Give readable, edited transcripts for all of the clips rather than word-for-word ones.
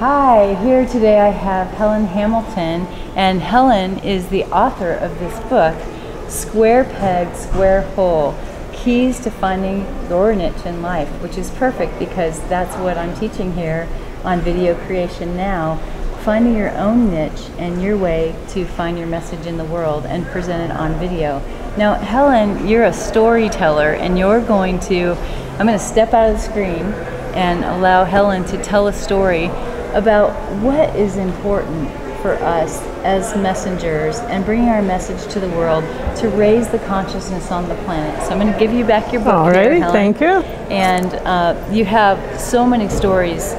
Hi, here today I have Helen Hamilton, and Helen is the author of this book, Square Peg, Square Hole, Keys to Finding Your Niche in Life, which is perfect because that's what I'm teaching here on Video Creation Now, finding your own niche and your way to find your message in the world and present it on video. Now, Helen, you're a storyteller, and I'm going to step out of the screen and allow Helen to tell a story about what is important for us as messengers and bringing our message to the world to raise the consciousness on the planet. So I'm going to give you back your book. Alrighty, Helen. thank you. And you have so many stories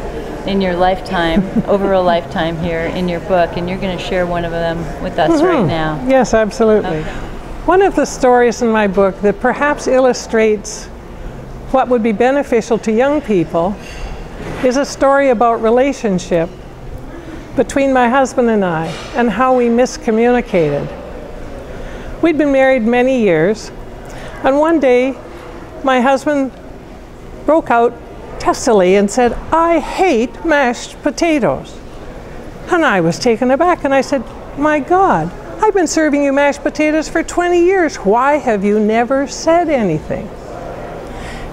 in your lifetime, over a lifetime here in your book, and you're going to share one of them with us right now. Yes, absolutely. Okay. One of the stories in my book that perhaps illustrates what would be beneficial to young people is a story about relationship between my husband and I and how we miscommunicated. We'd been married many years, and one day my husband broke out testily and said, "I hate mashed potatoes." And I was taken aback, and I said, "My God, I've been serving you mashed potatoes for 20 years. Why have you never said anything?"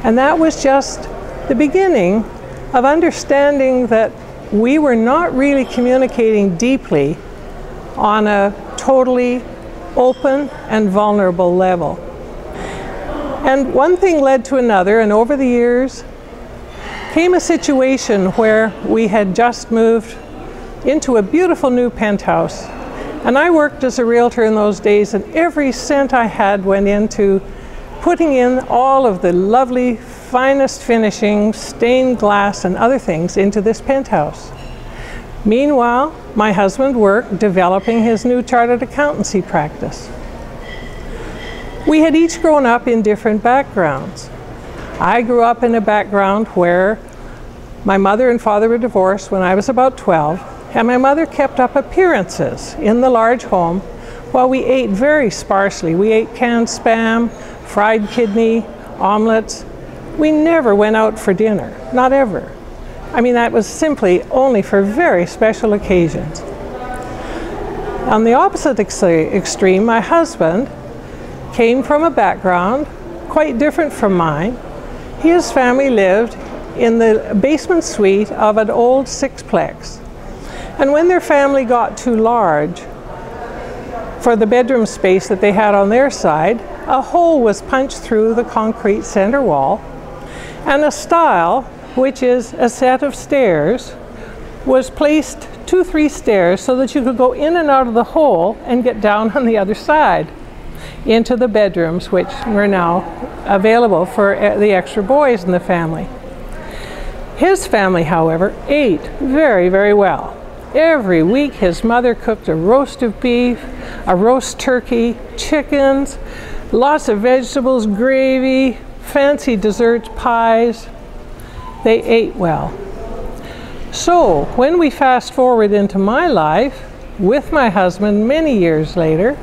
And that was just the beginning of understanding that we were not really communicating deeply on a totally open and vulnerable level. And one thing led to another, and over the years came a situation where we had just moved into a beautiful new penthouse. And I worked as a realtor in those days, and every cent I had went into putting in all of the lovely, finest finishings, stained glass, and other things into this penthouse. Meanwhile, my husband worked developing his new chartered accountancy practice. We had each grown up in different backgrounds. I grew up in a background where my mother and father were divorced when I was about 12, and my mother kept up appearances in the large home while we ate very sparsely. We ate canned Spam, fried kidney, omelets. We never went out for dinner, not ever. I mean, that was simply only for very special occasions. On the opposite extreme, my husband came from a background quite different from mine. His family lived in the basement suite of an old sixplex. And when their family got too large for the bedroom space that they had on their side, a hole was punched through the concrete center wall, and a stile, which is a set of stairs, was placed 2-3 stairs so that you could go in and out of the hole and get down on the other side into the bedrooms, which were now available for the extra boys in the family. His family, however, ate very, very well. Every week his mother cooked a roast of beef, a roast turkey, chickens, lots of vegetables, gravy, fancy desserts, pies. They ate well. So when we fast forward into my life with my husband many years later,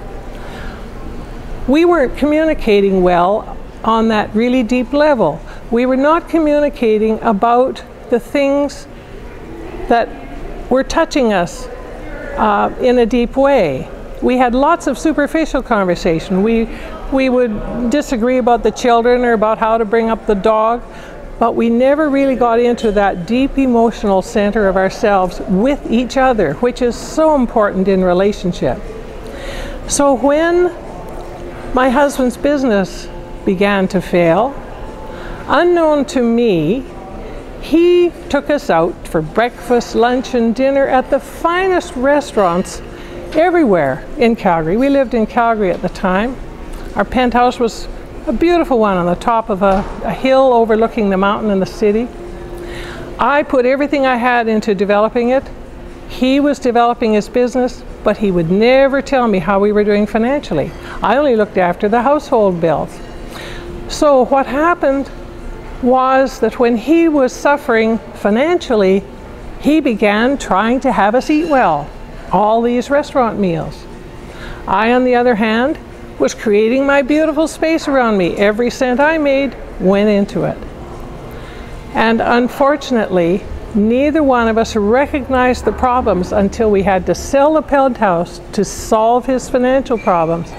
we weren't communicating well on that really deep level. We were not communicating about the things that were touching us in a deep way. We had lots of superficial conversation. We would disagree about the children or about how to bring up the dog, but we never really got into that deep emotional center of ourselves with each other, which is so important in relationship. So when my husband's business began to fail, unknown to me, he took us out for breakfast, lunch, and dinner at the finest restaurants everywhere in Calgary. We lived in Calgary at the time. Our penthouse was a beautiful one on the top of a hill overlooking the mountain and the city. I put everything I had into developing it. He was developing his business, but he would never tell me how we were doing financially. I only looked after the household bills. So what happened was that when he was suffering financially, he began trying to have us eat well, all these restaurant meals. I, on the other hand, was creating my beautiful space around me. Every cent I made went into it. And unfortunately, Neither one of us recognized the problems until we had to sell the penthouse to solve his financial problems.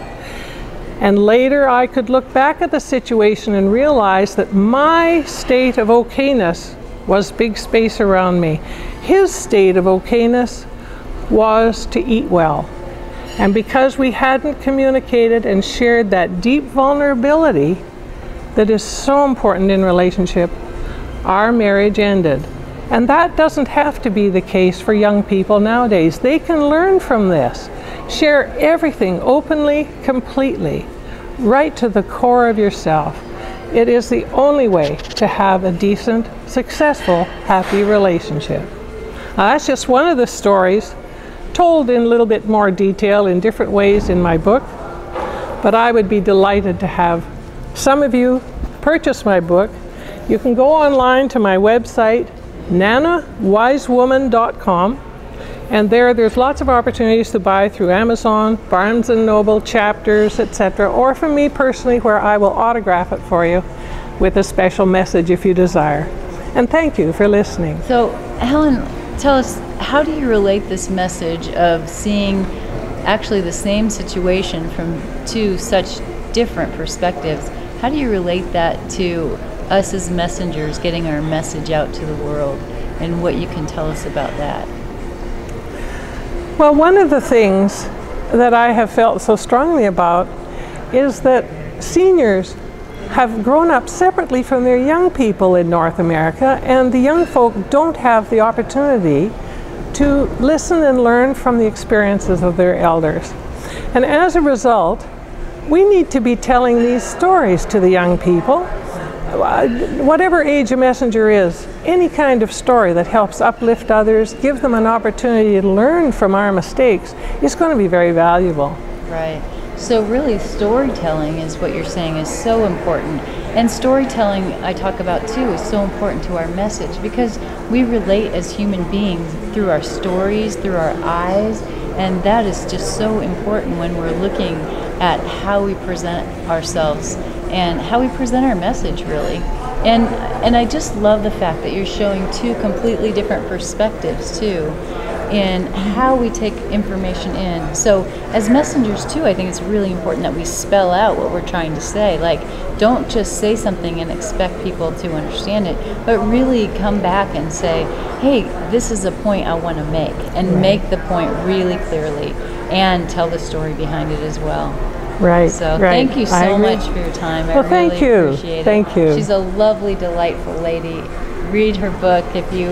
And later I could look back at the situation and realize that my state of okayness was big space around me. His state of okayness was to eat well. And because we hadn't communicated and shared that deep vulnerability that is so important in relationship, our marriage ended. And that doesn't have to be the case for young people nowadays. They can learn from this. Share everything openly, completely, right to the core of yourself. It is the only way to have a decent, successful, happy relationship. Now, that's just one of the stories, told in a little bit more detail in different ways in my book. But I would be delighted to have some of you purchase my book. You can go online to my website, nanawisewoman.com, and there's lots of opportunities to buy through Amazon, Barnes & Noble, Chapters, etc., or from me personally, where I will autograph it for you with a special message if you desire. And thank you for listening. So, Helen, tell us, how do you relate this message of seeing actually the same situation from two such different perspectives? How do you relate that to us as messengers getting our message out to the world, and what you can tell us about that? Well, one of the things that I have felt so strongly about is that seniors have grown up separately from their young people in North America, and the young folk don't have the opportunity to listen and learn from the experiences of their elders. And as a result, we need to be telling these stories to the young people. Whatever age a messenger is, any kind of story that helps uplift others, give them an opportunity to learn from our mistakes, is going to be very valuable. Right. So really, storytelling is what you're saying is so important. And storytelling, I talk about too, is so important to our message, because we relate as human beings through our stories, through our eyes, and that is just so important when we're looking at how we present ourselves and how we present our message, really. And I just love the fact that you're showing two completely different perspectives too in how we take information in. So as messengers too, I think it's really important that we spell out what we're trying to say. Like, don't just say something and expect people to understand it, but really come back and say, hey, this is a point I want to make, and make the point really clearly and tell the story behind it as well. Right. So right. Thank you so much for your time. Well, I really thank you. Appreciate it. Thank you. She's a lovely, delightful lady. Read her book if you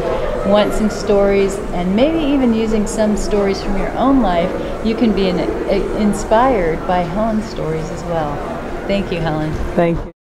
want some stories, and maybe even using some stories from your own life, you can be inspired by Helen's stories as well. Thank you, Helen. Thank you.